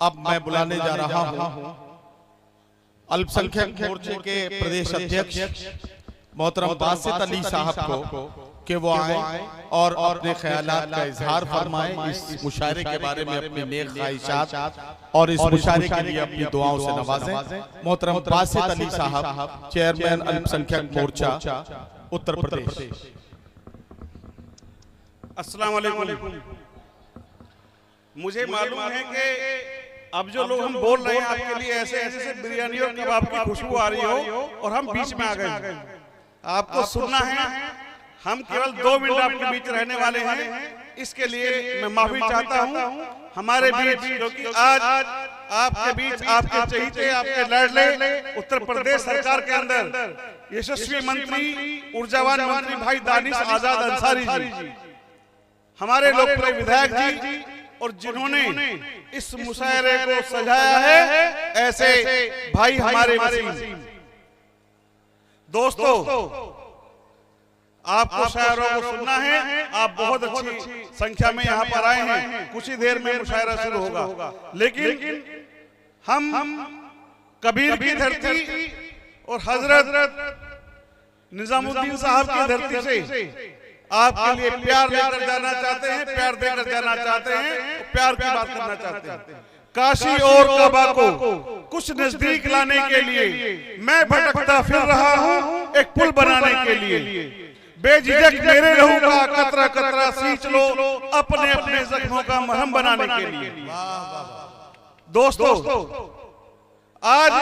अब मैं बुलाने जा रहा हूं अल्पसंख्यक मोर्चे के प्रदेश अध्यक्ष मोहतरम बासित अली साहब को कि वो आए और अपने ख्यालात का इजहार फरमाएं इस मुशायरे के बारे में, अपनी नेक ख्वाहिशात और इस मुशायरे के लिए अपनी दुआओं से नवाजें। मोहतरम बासित अली साहब, चेयरमैन अल्पसंख्यक मोर्चा उत्तर प्रदेश। अस्सलाम वालेकुम। मुझे मालूम है कि अब जो लोग हम बोल रहे हैं आपके लिए ऐसे ऐसे बिरयानी और कबाब की खुशबू आ रही हो और हम बीच में आ गए। आपको सुनना है, हम केवल 2 मिनट आपके बीच रहने वाले हैं, इसके लिए मैं माफी चाहता हूं। हमारे बीच, क्योंकि आज आपके बीच आपके चहीते, आपके लाडले उत्तर प्रदेश सरकार के अंदर यशस्वी मंत्री, ऊर्जावान मंत्री भाई दानिश आजाद अंसारी जी, हमारे लोकप्रिय विधायक जी, और जिन्होंने इस मुशायरे को सजाया है, ऐसे भाई हमारे वसीम। दोस्तों, आपको शायरों को सुनना है, आप बहुत अच्छी संख्या में यहाँ पर आए हैं। कुछ ही देर में मुशायरा शुरू होगा, लेकिन हम कबीर की धरती और हजरत निजामुद्दीन साहब की धरती से आपके लिए प्यार लेकर जाना चाहते हैं, प्यार देकर जाना चाहते हैं, प्यार की बात करना चाहते हैं। काशी और काबा को कुछ नजदीक लाने के लिए मैं भटकता फिर रहा हूँ, एक पुल बनाने के लिए। बेझिझक मेरे लहू का कतरा कतरा सींच लो, अपने अपने जख्मों का मरहम बनाने के लिए। दोस्तों, आज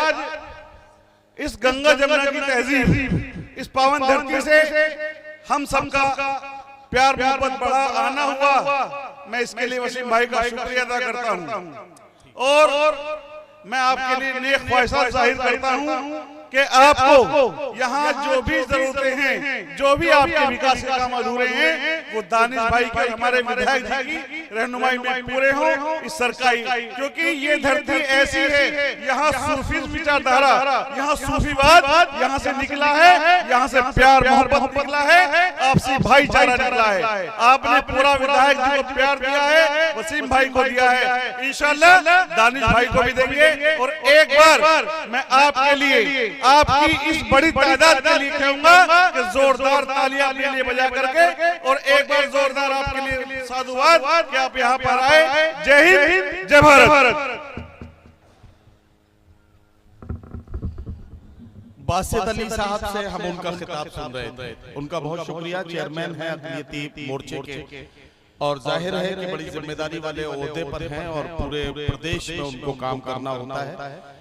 इस गंगा जमुना की तहजीब, इस पावन धरती से हम सबका प्यार मोहब्बत बढ़ा आना हुआ। मैं इसके लिए वसीम भाई का शुक्रिया अदा करता हूं और मैं आपके लिए नेक ख्वाहिशात जाहिर करता हूं कि आपको यहाँ जो भी जरूरतें हैं, जो भी आपके विकास के काम अधूरे हैं, वो दानिश भाई के, हमारे विधायक जी की रहनुमाई में पूरे हों इस सरकारी। क्योंकि ये धरती ऐसी है, यहाँ सूफी विचारधारा, यहाँ सूफीवाद यहाँ से निकला है, यहाँ से प्यार मोहब्बत निकला है, आपसी भाईचारा निकला है। आपने पूरा विधायक जी को प्यार दिया है, वसीम भाई को दिया है, इंशाल्लाह दानिश भाई को भी देंगे। और एक बार मैं आपके लिए, आपकी इस बड़ी तादाद के लिए कहूंगा कि जोरदार तालियां अपने लिए बजा करके, और एक बार जोरदार आपके लिए साधुवाद कि आप यहाँ पर आए। जय हिंद, जय भारत। बासित अली साहब से हम उनका खिताब सुन रहे थे, उनका बहुत शुक्रिया। चेयरमैन है अक़लियती मोर्चे के, और जाहिर है कि बड़ी जिम्मेदारी वाले ओहदे पर हैं और पूरे प्रदेश में उनको काम करना होता है।